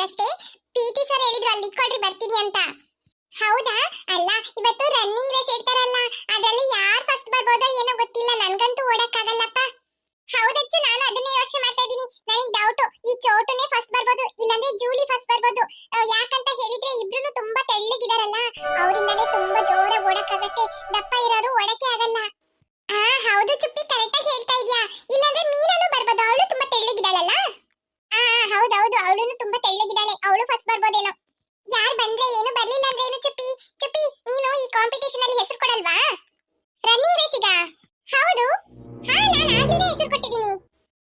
ಅಷ್ಟೇ PT sir ಹೇಳಿದ್ರು ಅಲ್ಲಿ ಇಟ್ಕೊಳ್ರಿ ಬರ್ತೀನಿ ಅಂತ. ಹೌದಾ? ಅಲ್ಲ ಇವತ್ತು ರನ್ನಿಂಗ್ ರೇಸ್ ಇಡ್ತಾರಲ್ಲ, ಅದರಲ್ಲಿ ಯಾರು ಫಸ್ಟ್ ಬರ್ಬೋದೋ ಏನೋ ಗೊತ್ತಿಲ್ಲ, ನನ್ಗಂತೂ ಓಡಕ್ಕಾಗಲ್ಲಪ್ಪ. ಹೌದಚ್ಚು, ನಾನು ಅದನ್ನೇ ಯೋಚನೆ ಮಾಡ್ತಾ ಇದ್ದೀನಿ. ನನಗೆ ಡೌಟ್, ಈ ಚೋಟುನೇ ಫಸ್ಟ್ ಬರ್ಬೋದು, ಇಲ್ಲಾಂದ್ರೆ ಜೂಲಿ ಫಸ್ಟ್ ಬರ್ಬೋದು. ಯಾಕಂತ ಹೇಳಿದ್ರೆ ಇಬ್ರು ತುಂಬಾ ತೆಳ್ಳಗಿದಾರಲ್ಲ, ಅವರಿಂದನೇ ತುಂಬಾ ಜೋರಾಗಿ ಓಡಕ್ಕಾಗತ್ತೆ. ದಪ್ಪ ಇರೋರು ಓಡಕ್ಕೆ ಆಗಲ್ಲ. ಹೌದು ಚುಪ್ಪಿ, ಕರೆಕ್ಟ್ ಆಗಿ ಹೇಳ್ತಾ ಇದ್ಯಾ. ಇಲ್ಲಾಂದ್ರೆ ಮೀನನು ಬರ್ಬೋದು, ಅವಳು ತುಂಬಾ ತೆಳ್ಳಗಿದಾಳಲ್ಲ. ಹೌದೌದು, ಅವಳು ತುಂಬಾ ತೆಳ್ಳಗಿದ್ದಾಳೆ, ಅವಳು ಫಸ್ಟ್ ಬರ್ಬೋದೇನೋ. ಯಾರು ಬಂದ್ರೆ ಏನು, ಬರ್ಲಿಲ್ಲ ಅಂದ್ರೆ ಏನು. ಚುಪ್ಪಿ ಚುಪ್ಪಿ, ನೀನು ಈ ಕಾಂಪಿಟೇಷನ್ ಅಲ್ಲಿ ಹೆಸರು ಕೊಡಲ್ವಾ ರನ್ನಿಂಗ್ ರೇಸಿಗ? ಹೌದು, ನಾನು ಆಗೇನೆ ಹೆಸರು ಕೊಟ್ಟಿದ್ದೀನಿ.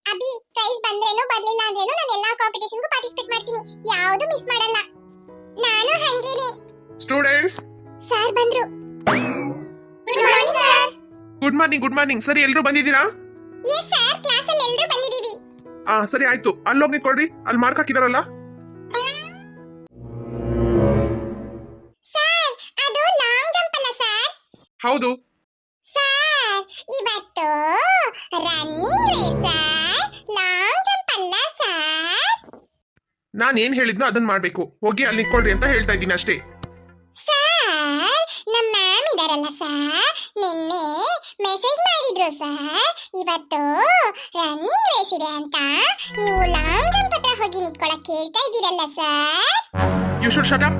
ಅಭಿ, ಪ್ರೈಸ್ ಬಂದ್ರೇನು ಬರ್ಲಿಲ್ಲ ಅಂದ್ರೇನು ನಾನು ಎಲ್ಲಾ ಕಾಂಪಿಟೇಷನ್ಗೂ ಪಾರ್ಟಿಸಿಪೇಟ್ ಮಾಡ್ತೀನಿ, ಯಾವುದು ಮಿಸ್ ಮಾಡಲ್ಲ. ನಾನು ಹಂಗೇನೆ. ಸ್ಟೂಡೆಂಟ್ಸ್, ಸರ್ ಬಂದ್ರು. Good morning sir. Good morning. ಸರಿ, ಎಲ್ಲರೂ ಬಂದಿದ್ದೀರಾ? ಎಸ್ ಸರ್, ಕ್ಲಾಸ್ ಅಲ್ಲಿ ಎಲ್ಲರೂ ಬಂದಿದ್ದೀವಿ. ಸರಿ ಆಯ್ತು, ಅಲ್ಲೋಗಿ ನಿಂತ್ಕೊಳ್ರಿ, ಅಲ್ಲಿ ಮಾರ್ಕ್ ಹಾಕಿದಾರಲ್ಲ. ಸರ್, ಅದು ಲಾಂಗ್ ಜಂಪ್ ಅಲ್ಲ ಸರ್? ಹೌದು ಸರ್, ಇವತ್ತು running race sir, long jump ಅಲ್ಲ ಸರ್. ನಾನು ಏನ್ ಹೇಳಿದ್ನೋ ಅದನ್ನ ಮಾಡ್ಬೇಕು. ಹೋಗಿ ಅಲ್ಲಿ ನಿಂತ್ಕೊಳ್ರಿ ಅಂತ ಹೇಳ್ತಾ ಇದ್ದೀನಿ ಅಷ್ಟೇ. ಸರ್, ನಮ್ಮ ಮ್ಯಾಮ್ ಇದಾರಲ್ಲ ಸರ್, ನಿನ್ನೆ ಮೆಸೇಜ್ ಮಾಡಿದ್ರು ಸರ್, ಇವತ್ತು ರನ್ನಿಂಗ್ ರೇಸ್ ಇದೆ ಅಂತ. ನೀವು ಲಾಂಗ್ ಜಂಪ್ ಹತ್ರ ಹೋಗಿ ನಿಂತ್ಕೊಳಕ್ ಹೇಳ್ತಾ ಇದ್ದೀರಲ್ಲ sir. You should shut up.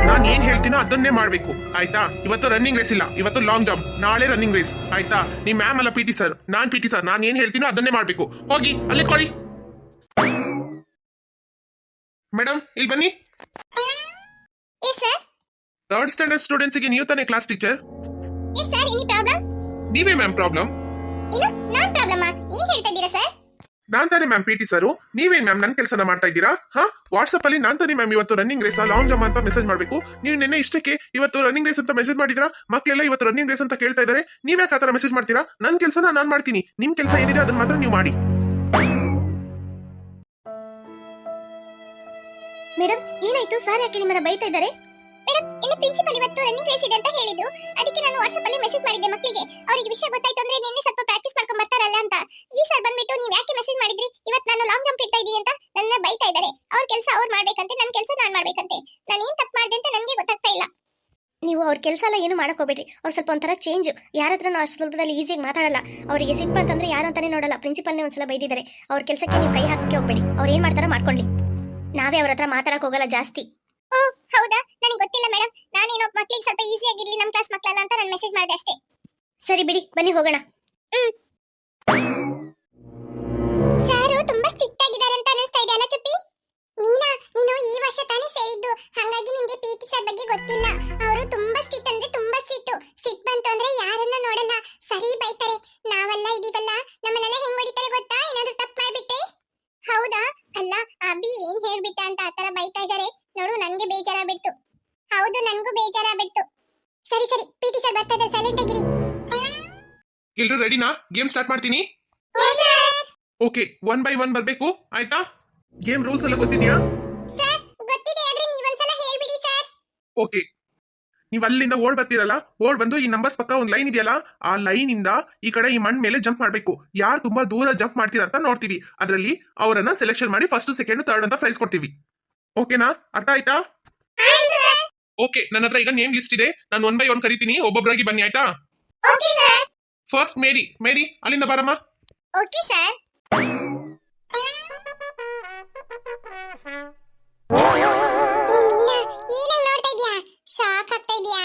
ನಾನು ಏನ್ ಹೇಳ್ತೀನೋ ಅದನ್ನೇ ಮಾಡ್ಬೇಕು, ಆಯ್ತಾ? ಇವತ್ತು ರನ್ನಿಂಗ್ ರೇಸ್ ಇಲ್ಲ, ಇವತ್ತು ಲಾಂಗ್ ಜಂಪ್, ನಾಳೆ ರನ್ನಿಂಗ್ ರೇಸ್, ಆಯ್ತಾ? ನಿಮ್ ಮ್ಯಾಮ್ ಅಲ್ಲ ಪಿಟಿ ಸರ್, ನಾನ್ ಪಿಟಿ ಸರ್. ನಾನು ಏನ್ ಹೇಳ್ತೀನೋ ಅದನ್ನೇ ಮಾಡ್ಬೇಕು. ಹೋಗಿ ಅಲ್ಲಿ ನಿಂತ್ಕೊಳ್ಳಿ. ಮೇಡಮ್, ಇಲ್ಲಿ ಬನ್ನಿ. Yes sir. Third standard students ಗೆ ನೀವು ತಾನೇ class teacher? Yes sir. Any problem? ನೀವೇ ಮ್ಯಾಮ್ ಪ್ರಾಬ್ಲಮ್. ಏನು ನಾನ್ ಪ್ರಾಬ್ಲಮ್? ಏನ್ ಹೇಳ್ತಾ ಇದ್ದೀರಾ ಸರ್? ನಾನ್ ತಾನೇ ಮ್ಯಾಮ್ ಪಿಟಿ ಸರ್. ನೀವೇನ್ ಮ್ಯಾಮ್ ನನ್ ಕೆಲಸನ ಮಾಡ್ತಾ ಇದ್ದೀರಾ? ವಾಟ್ಸ್ಆಪ್ ಅಲ್ಲಿ ನಾನ್ ತಾನೇ ಮ್ಯಾಮ್ ಇವತ್ತು ರನ್ನಿಂಗ್ ರೇಸ್ ಲಾಂಗ್ ಜಂಪ್ ಅಂತ ಮೆಸೇಜ್ ಮಾಡ್ಬೇಕು. ನೀವು ನಿನ್ನೆ ಇಷ್ಟಕ್ಕೆ ಇವತ್ತು ರನ್ನಿಂಗ್ ರೇಸ್ ಅಂತ ಮೆಸೇಜ್ ಮಾಡಿದ್ರಾ? ಮಕ್ಕಳೆಲ್ಲ ಇವತ್ತು ರನ್ನಿಂಗ್ ರೇಸ್ ಅಂತ ಕೇಳ್ತಾ ಇದಾರೆ, ನೀವ್ ಯಾಕೆ ಆತರ ಮೆಸೇಜ್ ಮಾಡ್ತೀರಾ? ನನ್ ಕೆಲಸನ ನಾನ್ ಮಾಡ್ತೀನಿ, ನಿಮ್ ಕೆಲಸ ಏನಿದೆ ಅದನ್ನ ಮಾತ್ರ ನೀವು ಮಾಡಿ. ಮೇಡಮ್, ಏನಾಯ್ತು? ಸರ್ ಯಾಕೆ ನಿಮ್ಮನ್ನ ಬೈತಾ ಇದ್ದಾರೆ? ಮೇಡಮ್, ಇನ್ನು ಪ್ರಿನ್ಸಿಪಲ್ ಇವತ್ತು ರನ್ನಿಂಗ್ ರೇಸ್ ಇದೆ ಅಂತ ಹೇಳಿದ್ರು, ಅದಕ್ಕೆ ನಾನು ವಾಟ್ಸ್ಆಪ್ ಅಲ್ಲಿ ಮೆಸೇಜ್ ಮಾಡಿದ್ದೆ ಮಕ್ಕಳಿಗೆ. ಅವರಿಗೆ ವಿಷಯ ಗೊತ್ತಾಯ್ತು ಅಂದ್ರೆ ನಿನ್ನೆ ಸ್ವಲ್ಪ ಪ್ರಾಕ್ಟೀಸ್ ಮಾಡ್ಕೊಂಡು ಬರ್ತಾರಲ್ಲ ಅಂತ. ಈ ಸರ್ ಬಂದ್ಬಿಟ್ಟು ನೀವು ಯಾಕೆ ಮೆಸೇಜ್ ಮಾಡಿದ್ರಿ, ಇವತ್ತು ನಾನು ಲಾಂಗ್ ಜಂಪ್ ಇಡ್ತಾ ಇದ್ದೀನಿ ಅಂತ ನನ್ನ ಬೈತಾ ಇದ್ದಾರೆ. ಅವ್ರ ಕೆಲಸ ಅವ್ರು ಮಾಡ್ಬೇಕಂತೆ, ನನ್ನ ಕೆಲಸ ನಾನು ಮಾಡ್ಬೇಕಂತೆ. ನಾನು ಏನ್ ತಪ್ಪು ಮಾಡಿದೆ ಅಂತ ನನಗೆ ಗೊತ್ತಾಗ್ತಾ ಇಲ್ಲ. ನೀವು ಅವ್ರ ಕೆಲಸ ಎಲ್ಲ ಏನು ಮಾಡಕ್ ಹೋಗ್ಬೇಡ್ರಿ. ಅವ್ರು ಸ್ವಲ್ಪ ಒಂಥರ ಚೇಂಜ್, ಯಾರ ಹತ್ರನೂ ಅಷ್ಟು ಸ್ವಲ್ಪದಲ್ಲಿ ಈಸಿಯಾಗಿ ಮಾತಾಡಲ್ಲ. ಅವರಿಗೆ ಸಿಟ್ಟು ಅಂತಂದ್ರೆ ಯಾರು ಅಂತಾನೆ ನೋಡಲ್ಲ. ಪ್ರಿನ್ಸಿಪಲ್ನೇ ಒಂದ್ಸಲ ಬೈದಿದ್ದಾರೆ. ಅವ್ರ ಕೆಲಸಕ್ಕೆ ನೀವು ಕೈ ಹಾಕಕ್ಕೆ ಹೋಗ್ಬೇಡಿ. ಅವ್ರು ಏನ್ ಮಾಡ್ತಾರೋ ಮಾಡ್ಕೊಳ್ಳಿ, ನಾವೇ ಅವ್ರ ಹತ್ರ ಮಾತಾಡಕ್ ಹೋಗಲ್ಲ ಜಾಸ್ತಿ. ಓ ಹೌದಾ? ನನಗೆ ಗೊತ್ತಿಲ್ಲ ಮೇಡಮ್. ನಾನೇನೋ ಮಕ್ಕಳಿಗೆ ಸ್ವಲ್ಪ ಈಸಿ ಆಗಿರ್ಲಿ ನಮ್ಮ ಕ್ಲಾಸ್ ಮಕ್ಕಳಲ್ಲ ಅಂತ ನಾನು ಮೆಸೇಜ್ ಮಾಡಿದೆ ಅಷ್ಟೇ. ಸರಿ ಬಿಡಿ, ಬನ್ನಿ ಹೋಗೋಣ. ಸಾರು ತುಂಬಾ ಸ್ಟ್ರಿಕ್ಟ್ ಆಗಿದ್ದಾರೆ ಅಂತ ಅನಿಸ್ತಾ ಇದೆ ಅಲ್ಲ ಚುಪ್ಪಿ? ಮೀನಾ, ನೀನು ಈ ವರ್ಷ ತಾನೇ ಸೇರಿದ್ದು, ಹಾಗಾಗಿ ನಿಮಗೆ ಪಿಟಿ ಸರ್ ಬಗ್ಗೆ ಗೊತ್ತಿಲ್ಲ. ಅವರು ತುಂಬಾ ಸ್ಟ್ರಿಕ್ಟ್ ಅಂದ್ರೆ ತುಂಬಾ ಸಿಟ್ಟು ಬಂತು ಅಂದ್ರೆ ಯಾರನ್ನ ನೋಡಲ್ಲ, ಸರಿ ಬೈತಾರೆ. ನಾವೆಲ್ಲ ಇದೀವಲ್ಲ, ನಮ್ಮನ್ನೆಲ್ಲ ಹೆಂಗ್ ಹೊಡಿತಾರೆ ಗೊತ್ತಾ? ಏನಾದ್ರೂ ತಪ್ಪು ಮಾಡ್ಬಿಟ್ರೆ. ಹೌದಾ? ಅಲ್ಲ ಅಭಿ ಏನ್ ಹೇಳ್ಬಿಟ್ಟ ಅಂತ ಆತರ ಬೈತಾ ಇದ್ದಾರೆ ನೋಡು, ನನ್ಗೆ ಬೇಜಾರಾಗ್ಬಿಡ್ತು. ಹೌದು, ನನ್ಗೂ ಬೇಜಾರಾಗ್ಬಿಡ್ತು. ಸರಿ ಸರಿ, ಪಿಟಿ ಸರ್ ಬರ್ತಾ ಇದ್ದಾರೆ, ಸೈಲೆಂಟ್ ಆಗಿರಿ. ಎಲ್ರು ರೆಡಿನಾ? ಗೇಮ್ ಸ್ಟಾರ್ಟ್ ಮಾಡ್ತೀನಿ. ಓಕೆ, 1 by 1 ಬರ್ಬೇಕು, ಆಯ್ತಾ? ಗೇಮ್ ರೂಲ್ಸ್ ಎಲ್ಲ ಗೊತ್ತಿದ್ಯಾ? ಸರ್ ಗೊತ್ತಿದೆ, ಆದ್ರೆ ನೀವೊಂದ್ಸಲ ಹೇಳ್ಬಿಡಿ ಸರ್. ಓಕೆ, ನೀವು ಅಲ್ಲಿಂದ ಓಡ್ ಬರ್ತೀರಲ್ಲ, ಓಡ್ ಬಂದು ಈ ನಂಬರ್ಸ್ ಪಕ್ಕ ಒಂದು ಲೈನ್ ಇದೆಯಲ್ಲ, ಆ ಲೈನ್ ಇಂದ ಈ ಕಡೆ ಈ ಮಣ್ ಮೇಲೆ ಜಂಪ್ ಮಾಡ್ಬೇಕು. ಯಾರು ತುಂಬಾ ದೂರ ಜಂಪ್ ಮಾಡ್ತೀರಾ ಅಂತ ನೋಡ್ತೀವಿ, ಅದರಲ್ಲಿ ಅವರನ್ನ ಸೆಲೆಕ್ಷನ್ ಮಾಡಿ ಫಸ್ಟ್ ಸೆಕೆಂಡ್ ಥರ್ಡ್ ಅಂತ ಪ್ರೈಸ್ ಕೊಡ್ತೀವಿ. ಓಕೆನಾ? ಅರ್ಥ ಆಯ್ತಾ? ಓಕೆ, ನನ್ನ ಹತ್ರ ಈಗ ನೇಮ್ ಲಿಸ್ಟ್ ಇದೆ, ನಾನು 1 by 1 ಕರಿತೀನಿ, ಒಬ್ಬೊಬ್ಬರಾಗಿ ಬನ್ನಿ, ಆಯ್ತಾ? Okay sir. ಫಸ್ಟ್ ಮೇರಿ, ಅಲ್ಲಿಂದ ಬರಮ್ಮ. Okay sir. ಏ ಮೀನಾ, ಏನಂಗ್ ನೋಡ್ತಾ ಇದ್ಯಾ? ಶಾಕ್ ಆಗ್ತಾ ಇದ್ಯಾ?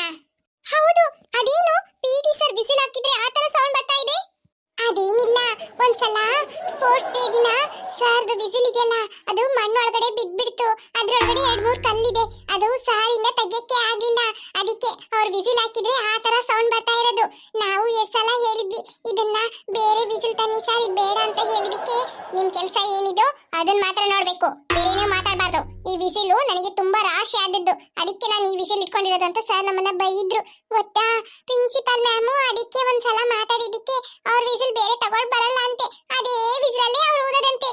ಹೌದು, ಅದೇನು ಪಿಟಿ ಸರ್ ಬಿಸಿಲ್ ಹಾಕಿದ್ರೆ ಆ ತರ ಸೌಂಡ್ ಬರ್ತಾ ಇದೆ? ಅದೇನಿಲ್ಲ, ಒಂದ್ಸಲ ಸ್ಪೋರ್ಟ್ಸ್ ಡೇ ದಿನ ಸರ್ದು ಬಿಸಿಲ್ ಇದೆಯಲ್ಲ, ಅದು ಮಣ್ಣೊಳಗಡೆ ಬಿದ್ಬಿಡ್ತು. ಅದ್ರೊಳಗಡೆ 2-3 ಕಲ್ಲಿದೆ, ಅದು ಸಾರಿಂದ ತೆಗಿಯಕ್ಕೆ ಆಗಿಲ್ಲ, ಅದಕ್ಕೆ ಅವ್ರು ಬಿಸಿಲ್ ಹಾಕಿದ್ರೆ ಆ ತರ ಸೌಂಡ್ ಬರ್ತಾ ಇರೋದು. ನಾವು ಎಷ್ಟ್ ಸಲ ಹೇಳಿದ್ವಿ ಇದನ್ನ ಬೇರೆ ಬಿಸಿಲ್ ತನ್ನಿ ಸರ್, ಇದು ಬೇಡ ಅಂತ ಹೇಳಿದಕ್ಕೆ ನಿಮ್ ಕೆಲ್ಸ ಏನಿದೋ ಅದನ್ನ ಮಾತ್ರ ನೋಡ್ಬೇಕು, ಬೇರೆನೂ ಮಾತಾಡ್ಬಾರ್ದು. ಈ ಬಿಸಿಲು ನನಗೆ ತುಂಬಾ ರಾಶಿ ಆದದ್ದು, ಅದಕ್ಕೆ ನಾನು ಈ ವಿಷಯ ಇಟ್ಕೊಂಡಿರೋದು ಅಂತ ಸರ್ ನಮ್ಮನ್ನ ಬೈದ್ರು. ಗೊತ್ತಾ ಪ್ರಿನ್ಸಿಪಲ್ ಮ್ಯಾಮು ಅದಕ್ಕೆ ಒಂದ್ಸಲ ಮಾತಾಡಿದಕ್ಕೆ ಅವ್ರ ವಿಸಿಲ್ ಬೇರೆ ತಗೊಂಡ್ ಬರಲ್ಲ ಅಂತೆ, ಅದೇ ವಿಸಿಲಲ್ಲೇ ಅವ್ರು ಓದದಂತೆ.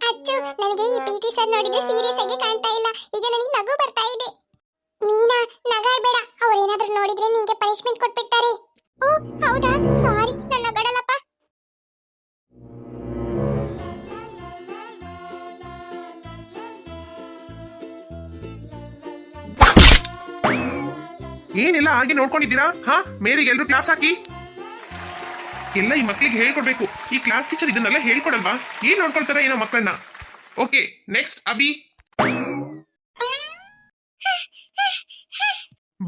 ಅಚ್ಚು, ನನಗೆ ಈ ಪಿಟಿ ಸರ್ ನೋಡಿದ್ರೆ ಸೀರಿಯಸ್ ಆಗಿ ಕಾಣ್ತಾ ಇಲ್ಲ, ಈಗ ನನಗೆ ನಗು ಬರ್ತಾ ಇದೆ. ಮೀನಾ, ನಗಾಡ್ಬೇಡ, ಅವ್ರೇನಾದ್ರೂ ನೋಡಿದ್ರೆ ನಿಂಗೆ ಪನಿಷ್ಮೆಂಟ್ ಕೊಟ್ಬಿಡ್ತಾರೆ. ಓ ಹೌದಾ, ಸಾರಿ, ನಾನು ನಗಾಡಲ್ಲಪ್ಪ. ಏನೆಲ್ಲ ಹಾಗೆ ನೋಡ್ಕೊಂಡಿದ್ದೀರಾ? ಹಾ, ಮೇರಿಗೆ ಎಲ್ರು ಕ್ಲಾಸ್ ಹಾಕಿ. ಎಲ್ಲ ಈ ಮಕ್ಳಿಗೆ ಹೇಳ್ಕೊಡ್ಬೇಕು. ಈ ಕ್ಲಾಸ್ ಟೀಚರ್ ಇದನ್ನೆಲ್ಲ ಹೇಳ್ಕೊಡಲ್ವಾ? ಏನ್ ನೋಡ್ಕೊಳ್ತಾರ ಏನೋ ಮಕ್ಕಳನ್ನ. Okay, next Abhi.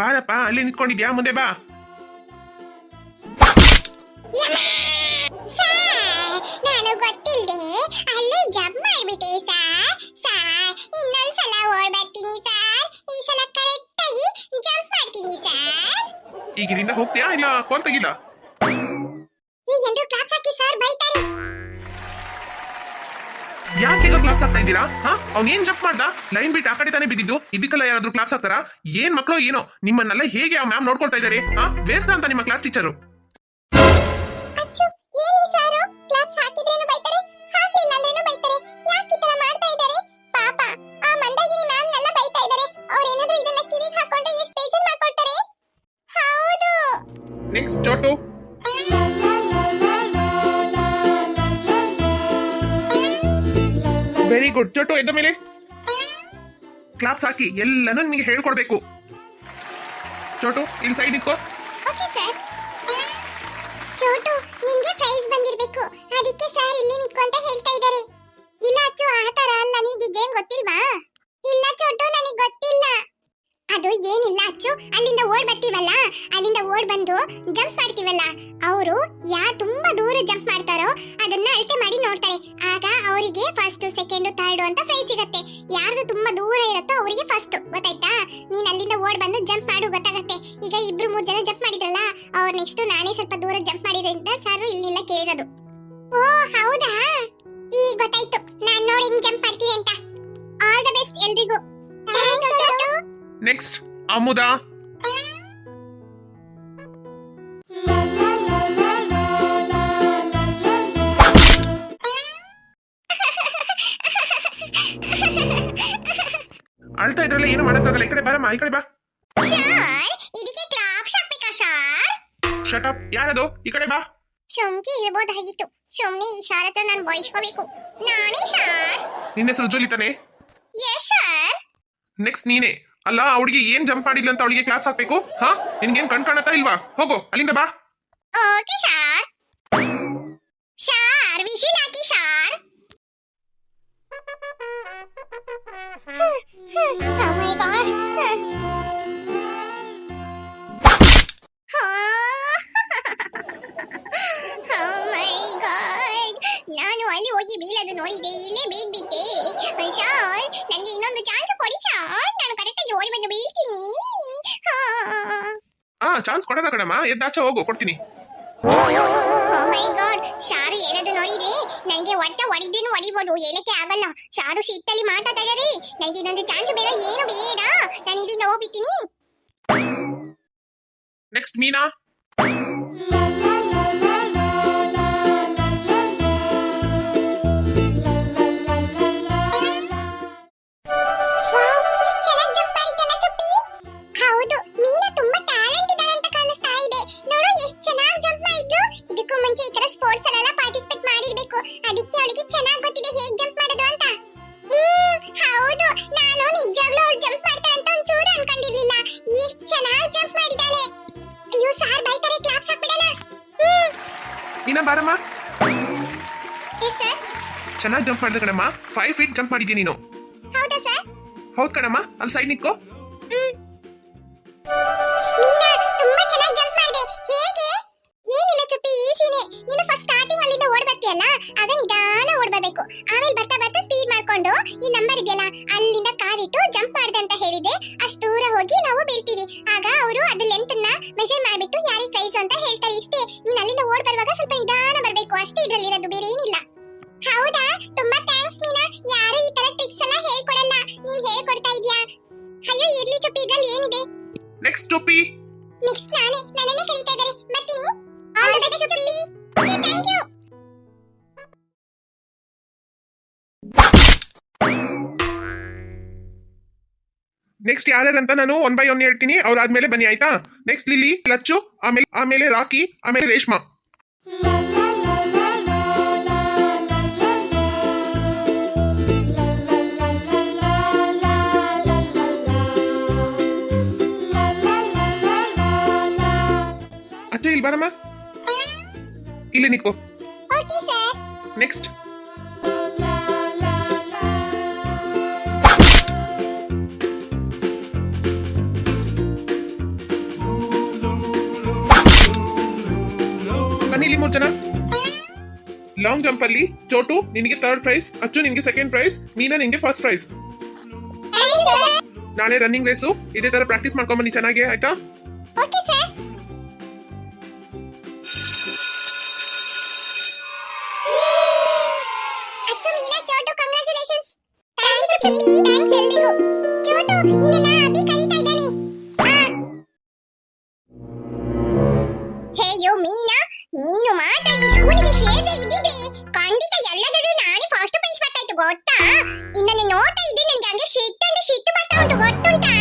ಬಾರಪ್ಪ, ಅಲ್ಲಿ ನಿಂತ್ಕೊಂಡಿದ್ಯಾ, ಮುಂದೆ ಬಾ. ನಾನು ಗೊತ್ತಿಲ್ಲದೆ ಅಲ್ಲೇ ಜಂಪ್ ಮಾಡ್ಬಿಟ್ಟೆ ಸಾರ್. ಇನ್ನೊಂದ್ಸಲ ಓಡ್ ಬರ್ತೀನಿ ಸಾರ್. ಈ ಸಲ ಕರೆಕ್ಟ್ ಆಗಿ ಜಂಪ್ ಮಾಡ್ತೀನಿ ಸಾರ್. ಈಗ ಇಲ್ಲಿಂದ ಹೋಗ್ತೀಯಾ ಇಲ್ಲ ಕೋಲ್ ತೆಗಿಲ್ಲ? ಎಲ್ರು ಕ್ಲಾಸ್ ಹಾಕಿ ಸರ್ ಬೈತಾರೆ. ಯಾಕೆ ಈಗ ಕ್ಲಾಸ್ ಆಗ್ತಾ ಇದ್ದೀರಾ? ಹಾ, ಅವ್ನೇನ್ ಜಂಪ್ ಮಾಡ್ದ? ಲೈನ್ ಬಿಟ್ಟು ಆ ಕಡೆ ತಾನೇ ಬಿದ್ದಿದ್ದು. ಇದಕ್ಕೆಲ್ಲ ಯಾರಾದ್ರೂ ಕ್ಲಾಸ್ ಹಾಕ್ತಾರಾ? ಏನ್ ಮಕ್ಕಳು ಏನೋ, ನಿಮ್ಮನ್ನೆಲ್ಲ ಹೇಗೆ ಆ ಮ್ಯಾಮ್ ನೋಡ್ಕೊಳ್ತಾ ಇದಾರೆ? ಹಾ, ವೇಸ್ಟ್ ಅಂತ ನಿಮ್ಮ ಕ್ಲಾಸ್ ಟೀಚರು. ಅಚ್ಚು, ಏನಿ ಸಾರು ಕ್ಲಾಸ್ ಹಾಕಿದ್ರೇನು ಬೈತಾರೆ, ಹಾಕ್ಲಿಲ್ಲ ಅಂದ್ರೇನು ಬೈತಾರೆ. ಯಾಕೆ ಈ ತರ ಮಾಡ್ತಾ ಇದ್ದಾರೆ? ಪಾಪ ಆ ಮಂದಾಗಿನಿ ಮ್ಯಾಮ್ ನೆಲ್ಲ ಬೈತಾ ಇದ್ದಾರೆ. ಅವ್ರೇನಾದ್ರೂ ಇದನ್ನ ಕಿವಿಗೆ ಹಾಕೊಂಡ್ರೆ ಎಷ್ಟು ಬೇಜಾರ್ ಮಾಡ್ಕೊಳ್ತಾರೆ. ಹೌದು. Next Chotu. Very good Chotu, ಎದ್ದ ಮೇಲೆ ಕ್ಲಾಪ್ಸ್ ಹಾಕಿ ಎಲ್ಲನೂ ನಿಮಗೆ ಹೇಳ್ಕೊಡ್ಬೇಕು. ಚೋಟು, ಇಲ್ಲಿ ಸೈಡ್ ನಿಂತ್ಕೋ. Okay sir. ಚೋಟು, ನಿಮ್ಗೆ ಪ್ರೈಸ್ ಬಂದಿರಬೇಕು, ಅದಕ್ಕೆ ಸರ್ ಇಲ್ಲಿ ನಿಂತ್ಕೊಂತ ಹೇಳ್ತಾ ಇದ್ದಾರೆ. ಇಲ್ಲ ಅಚ್ಚು, ಆ ತರ ಅಲ್ಲ, ನಿನಗೆ ಗೇಮ್ ಗೊತ್ತಿಲ್ವಾ? ಇಲ್ಲ ಚೋಟು, ನನಗೆ ಗೊತ್ತಿಲ್ಲ. ಅದು ಏನಿಲ್ಲ ಅಚ್ಚು, ಅಲ್ಲಿಂದ ಓಡ್ ಬರ್ತೀವಲ್ಲ, ಅಲ್ಲಿಂದ ಓಡ್ ಬಂದು ಜಂಪ್ ಮಾಡ್ತೀವಲ್ಲ, ಅವರು ಯಾರು ತುಂಬಾ ದೂರ ಜಂಪ್ ಮಾಡ್ತಾರೋ ಅದನ್ನ ಅಳತೆ ಮಾಡಿ ನೋಡ್ತಾರೆ. ಆಗ ಅವರಿಗೆ ಫಸ್ಟ್, ಸೆಕೆಂಡ್, ಥರ್ಡ್ ಅಂತ ಪ್ರೈಸ್ ಸಿಗತ್ತೆ. ಯಾರ್ದು ತುಂಬಾ ದೂರ ಇರುತ್ತೋ ಅವರಿಗೆ ಫಸ್ಟ್, ಗೊತ್ತಾಯ್ತಾ? ನೀನ್ ಅಲ್ಲಿಂದ ಓಡ್ ಬಂದು ಜಂಪ್ ಮಾಡು, ಗೊತ್ತಾಗತ್ತೆ. ಈಗ 2-3 ಜನ ಜಂಪ್ ಮಾಡಿದ್ರಲ್ಲ, ಅವ್ರು ನೆಕ್ಸ್ಟ್ ನಾನೇ ಸ್ವಲ್ಪ ದೂರ ಜಂಪ್ ಮಾಡಿದ್ರಿಂದ ಸರ್ ಇಲ್ಲಿಲ್ಲ ಕೇಳಿರೋದು. ಓ ಹೌದಾ, ಈಗ ಗೊತ್ತಾಯ್ತು ನಾನ್ ನೋಡಿ ಹಿಂಗ್ ಜಂಪ್ ಮಾಡ್ತೀನಿ ಅಂತ. ಆಲ್ ದ ಬೆಸ್ಟ್ ಎಲ್ರಿಗೂ. ನೆಕ್ಸ್ಟ್ ಅಮುದಾ. ಅಳ್ತಾ ಇದ್ರಲ್ಲ, ಏನು ಮಾಡಕ್ಕಾಗಲ್ಲ. ಈ ಕಡೆ ಬಾರಮ್ಮ, ಈ ಕಡೆ ಬಾ. ಸರ್, ಇದಕ್ಕೆ ಕ್ಲಾಪ್ ಹಾಕ್ಬೇಕಾ ಸರ್? Shut up. ಯಾರದು? ಈ ಕಡೆ ಬಾ. ಶೋಮ್ಗೆ ಇರಬಹುದಾಗಿತ್ತು, ಶೋಮ್ನಿ ಈ ಸಾರ್ ಹತ್ರ ನಾನು ಬಯಸ್ಕೋಬೇಕು. ನಾನೇ ಸರ್. ನಿನ್ನ ಹೆಸರು ಜೋಲಿ ತಾನೆ? Yes sir. ನೆಕ್ಸ್ಟ್ ನೀನೆ. ಅಲ್ಲ, ಅವಳಿಗೆ ಏನ್ ಜಂಪ್ ಮಾಡಿಲ್ಲ ಅಂತ ಅವಳಿಗೆ ಕ್ಲಾಸ್ ಹಾಕ್ಬೇಕು? ಹಾ, ನಿನ್ಗೇನ್ ಕಾಣತಾ ಇಲ್ವಾ? ಹೋಗು, ಅಲ್ಲಿಂದ ಬಾ. Okay sir. Sir, whistle hockey sir. Oh my god. Oh my god. ನಾನು ಅಲ್ಲಿ ಹೋಗಿ ಬೀಳೋದು ನೋಡಿದೆ, ಇಲ್ಲೇ ಬೀಳ್ಬಿಟ್ಟೆ. ಸರ್, ನನಗೆ ಇನ್ನೊಂದು ಚಾನ್ಸ್ ಕೊಡಿ ಸರ್, ನಾನು ಕರೆಕ್ಟಾಗಿ ಓಡಿ ಬಂದು ಬೀಳ್ತೀನಿ. ಚಾನ್ಸ್ ಕೊಡೋಣ ಕಣಮ್ಮ, ಎದ್ದಾಚೆ ಹೋಗು, ಕೊಡ್ತೀನಿ. Oh my god, ಶಾರು ಹೇಳೋದು ನೋಡಿದೆ, ನನಗೆ ಒಟ್ಟ ಹೊಡಿದ್ರೇನು ಹೊಡಿಬೋದು, ಹೇಳಕ್ಕೆ ಆಗಲ್ಲ. ಶಾರು ಶೀತಲ್ಲಿ ಮಾತಾಡ್ತಾ ಇದ್ದಾರೆ, ನನಗೆ ಇನ್ನೊಂದು ಚಾನ್ಸ್ ಬೇಡ, ಏನು ಬೇಡ, ನಾನು ಇಲ್ಲಿಂದ ಹೋಗ್ಬಿಡ್ತೀನಿ. ನೆಕ್ಸ್ಟ್ ಮೀನಾ. ವಾವ್, ಎಷ್ಟು ಚೆನ್ನಾಗಿ ಜಂಪ್ ಮಾಡಿದ್ದಲ್ಲ ಚುಪ್ಪಿ. ಹೌದು, ಮೀನಾ ತುಂಬಾ ಟ್ಯಾಲೆಂಟ್ ಇದ್ದಾಳೆ ಅಂತ ಕಾಣಿಸ್ತಾ ಇದೆ. ನೋಡು ಎಷ್ಟು ಚೆನ್ನಾಗಿ ಜಂಪ್ ಮಾಡಿದ್ದು. ಇದಕ್ಕೂ ಮುಂಚೆ ಈ ತರ ಸ್ಪೋರ್ಟ್ಸ್ ಅಲ್ಲೆಲ್ಲ ಪಾರ್ಟಿಸಿಪೇಟ್ ಮಾಡಿರ್ಬೇಕು, ಅದಕ್ಕೆ ಅವಳಿಗೆ ಚೆನ್ನಾಗಿ ಗೊತ್ತಿದೆ ಹೇಗೆ ಜಂಪ್ ಮಾಡೋದು ಅಂತ. ಹೌದು, ನಾನು ನಿಜವಾಗ್ಲೂ ಅವಳು ಜಂಪ್ ಮಾಡ್ತಾಳೆ ಅಂತ ಒಂಚೂರು ಅನ್ಕೊಂಡಿರ್ಲಿಲ್ಲ. ಎಷ್ಟು ಚೆನ್ನಾಗಿ ಜಂಪ್ ಮಾಡಿದ್ದಾಳೆ. ಅಯ್ಯೋ ಸಾರ್ ಬೈತಾರೆ, ಕ್ಲಾಪ್ಸ್ ಹಾಕ್ಬಿಡೋಣ. ಮೀನಾ ಬಾರಮ್ಮ. Yes sir. ಚೆನ್ನಾಗಿ ಜಂಪ್ ಮಾಡಿದೆ ಕಣಮ್ಮ, 5 feet ಜಂಪ್ ಮಾಡಿದ್ಯಾ ನೀನು. ಹೌದಾ ಸರ್? ಹೌದ್ ಕಣಮ್ಮ, ಅಲ್ಲಿ ಸೈಡ್ ನಿಂತ್ಕೋ. ಮೀನಾ ತುಂಬಾ ಚೆನ್ನಾಗಿ ಜಂಪ್ ಮಾಡಿದೆ, ಹೇಗೆ? ಏನಿಲ್ಲ ಚುಪ್ಪಿ, ಈಸಿನೇ. ನೀನು ಫಸ್ಟ್ ಸ್ಟಾರ್ಟಿಂಗ್ ಅಲ್ಲಿಂದ ಓಡ್ ಬರ್ತೀಯಲ್ಲ, ಆಗ ನಿಧಾನ ಓಡ್ ಬರ್ಬೇಕು. ಆಮೇಲೆ ಬರ್ತಾ ಬರ್ತಾ ಸ್ಪೀಡ್ ಮಾಡ್ಕೊಂಡು ಈ ನಂಬರ್ ಇದೆಯಲ್ಲ, ಅಲ್ಲಿಂದ ಕಾಲಿಟ್ಟು ಜಂಪ್ ಮಾಡಿದೆ ಅಂತ ಹೇಳಿದೆ, ಅಷ್ಟು ದೂರ ಹೋಗಿ ನಾವು ಬೀಳ್ತೀವಿ. ಆಗ ಅವರು ಅದು ಲೆಂತ್ ಅನ್ನ ಮೆಷರ್ ಮಾಡ್ಬಿಟ್ಟು ಯಾರಿಗೆ ಪ್ರೈಸ್ ಅಂತ ಹೇಳ್ತಾರೆ. ಇಷ್ಟೇ, ನೀನ್ ಅಲ್ಲಿಂದ ಓಡ್ ಬರುವಾಗ ಸ್ವಲ್ಪ ನಿಧಾನ ಬರ್ಬೇಕು, ಅಷ್ಟೇ ಇದ್ರಲ್ಲಿರೋದು, ಬೇರೆ ಏನಿಲ್ಲ. ಹೌದಾ, ತುಂಬಾ ಥ್ಯಾಂಕ್ಸ್ ಮೀನಾ. ಯಾರು ಈ ತರ ಟ್ರಿಕ್ಸ್ ಎಲ್ಲ ಹೇಳ್ಕೊಡಲ್ಲ, ನೀನ್ ಹೇಳ್ಕೊಡ್ತಾ ಇದೀಯಾ. ಅಯ್ಯೋ ಇರ್ಲಿ ಚುಪ್ಪಿ, ಇದ್ರಲ್ಲಿ ಏನಿದೆ. ನೆಕ್ಸ್ಟ್ ಟೋಪಿ. ನೆಕ್ಸ್ಟ್ ನನ್ನನ್ನೇ ಕರೀತಾ ಇದ್ದಾರೆ. ಬರ್ತೀನಿ. ಆಲ್ ದ ಬೆಸ್ಟ್ ಚುಲ್ಲಿ. Okay thank you. ನೆಕ್ಸ್ಟ್ ಯಾರ್ಯಾರಂತ ನಾನು 1 by 1 ಹೇಳ್ತೀನಿ, ಅವ್ರಾದ್ಮೇಲೆ ಬನ್ನಿ ಆಯ್ತಾ. ನೆಕ್ಸ್ಟ್ ಲಿಲಿ, ಲಚ್ಚು, ಆಮೇಲೆ ರಾಕಿ, ಆಮೇಲೆ ರೇಷ್ಮಾ. ಅಚ್ಚು ಇಲ್ಲಿ ಬರಮ್ಮ, ಇಲ್ಲಿ ನಿಂತ್ಕೋ. Okay sir. ನೆಕ್ಸ್ಟ್ ಬನ್ನಿ ಇಲ್ಲಿ 3 ಜನ. ಲಾಂಗ್ ಜಂಪ್ ಅಲ್ಲಿ ಚೋಟು ನಿನಗೆ 3rd ಪ್ರೈಸ್, ಅಚ್ಚು ನಿನಗೆ 2nd ಪ್ರೈಸ್, ಮೀನಾ ನಿನಗೆ 1st prize. Thank you sir. ನಾಳೆ ರನ್ನಿಂಗ್ ರೇಸು ಇದೇ ತರ ಪ್ರಾಕ್ಟೀಸ್ ಮಾಡ್ಕೊಂಡ್ ಬನ್ನಿ ಚೆನ್ನಾಗಿ ಆಯ್ತಾ. Okay sir. Achu Meena Chotu congratulations. Thanks Chulli. Thanks ಎಲ್ರಿಗೂ. ಚೋಟು ನಿನ್ನನ್ನ ಅಭಿ ಕರೀತಾ ಇದ್ದಾನೆ. ಹೇ ಯೋ ಮೀನಾ, ನೀನು ಮಾತ್ರ ಈ ಸ್ಕೂಲಿಗೆ ಸೇರದೆ ಇದ್ದಿದ್ರೆ ಖಂಡಿತ ಎಲ್ಲದರಲ್ಲೂ ನಾನೇ ಫಸ್ಟ್ ಪ್ರೈಸ್ ಬರ್ತಾ ಇತ್ತು ಗೊತ್ತಾ. ನಿನ್ನನ್ನು ನೋಡ್ತಾ ಇದ್ದೆ ನನಗೆ ಹಂಗೆ ಸಿಟ್ಟು ಬರ್ತಾ ಉಂಟು ಗೊತ್ತುಂಟಾ.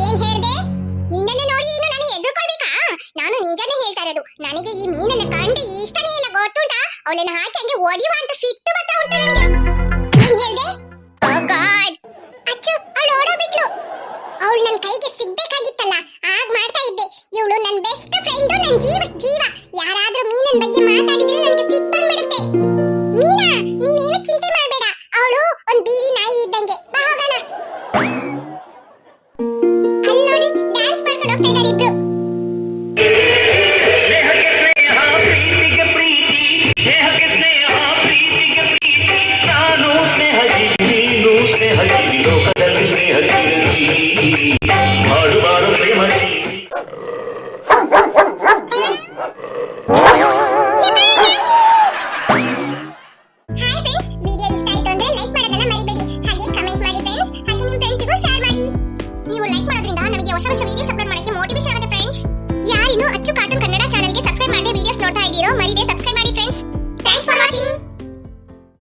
ಏನ್ ಹೇಳ್ದೆ? ನಿನ್ನನ್ನು ನೋಡಿ ಏನು ನಾನು ಎದುರ್ಕೊಳ್ಬೇಕಾ? ನಾನು ನಿಜಾನೇ ಹೇಳ್ತಾ ಇರೋದು. ನನಗೆ ಈ ಮೀನನ್ನ ಕಂಡ್ರೆ ಇಷ್ಟನೇ ಇಲ್ಲ ಗೊತ್ತುಂಟಾ. ಅವಳನ್ನ ಹಾಕಿ ಹಂಗೆ ಒಡಿಯುವ ಅಂತ ಸಿಟ್ಟು ಬರ್ತಾ ಉಂಟು ನನಗೆ. ಏನ್ ಹೇಳ್ದೆ? ಓ ಗಾಡ್. ಅಚ್ಚು ಅವಳು ಓಡೋಗ್ಬಿಟ್ಲು. ಅವಳು ನನ್ನ ಕೈಗೆ ಸಿಗ್ಬೇಕಾಗಿತ್ತಲ್ಲ, ಆಗ ಮಾಡ್ತಾ ಇದ್ದೆ. ಇವಳು ನನ್ನ ಬೆಸ್ಟ್ ಫ್ರೆಂಡ್, ನನ್ನ ಜೀವ. ಯಾರಾದ್ರೂ ಮೀನನ್ ಬಗ್ಗೆ ಮಾತಾಡಿದ್ರೆ ನನಗೆ ಸಿಟ್ಟು ಬಂದ್ಬಿಡುತ್ತೆ. ಮೀನಾ ನೀನೇನು ಚಿಂತೆ ಮಾಡಬೇಡ, ಅವಳು ಒಂದ್ ಬೀದಿ ನಾಯಿ ಇದ್ದಂಗೆ. ಬಾ ಹೋಗೋಣ. ಅಲ್ಲಿ ನೋಡಿ ಡ್ಯಾನ್ಸ್ ಮಾಡ್ಕೊಂಡು ಹೋಗ್ತಾ ಇದ್ದಾರೆ ಇಬ್ರು. ಹಾಯ್ ಫ್ರೆಂಡ್ಸ್, ವಿಡಿಯೋ ಇಷ್ಟ ಆಯ್ತು ಅಂದ್ರೆ ಲೈಕ್ ಮಾಡೋದನ್ನ ಮರಿಬೇಡಿ. ಹಾಗೆ ಕಮೆಂಟ್ ಮಾಡಿ ಫ್ರೆಂಡ್ಸ್. ಹಾಗೆ ನಿಮ್ಮ ಫ್ರೆಂಡ್ಸ್ಗೂ ಶೇರ್ ಮಾಡಿ. ನೀವು ಲೈಕ್ ಮಾಡೋದ್ರಿಂದ ನಮಗೆ ಹೊಸ ವಿಡಿಯೋಸ್ ಅಪ್ಲೋಡ್ ಮಾಡಕ್ಕೆ ಮೋಟಿವೇಶನ್ ಆಗುತ್ತೆ ಫ್ರೆಂಡ್ಸ್. ಯಾರಿನ್ನೂ ಅಚ್ಚು ಕಾರ್ಟೂನ್ ಕನ್ನಡ ಚಾನೆಲ್ಗೆ ಸಬ್ಸ್ಕ್ರೈಬ್ ಮಾಡಿ ವಿಡಿಯೋಸ್ ನೋಡ್ತಾ ಇದ್ದೀರೋ ಮರಿದೆ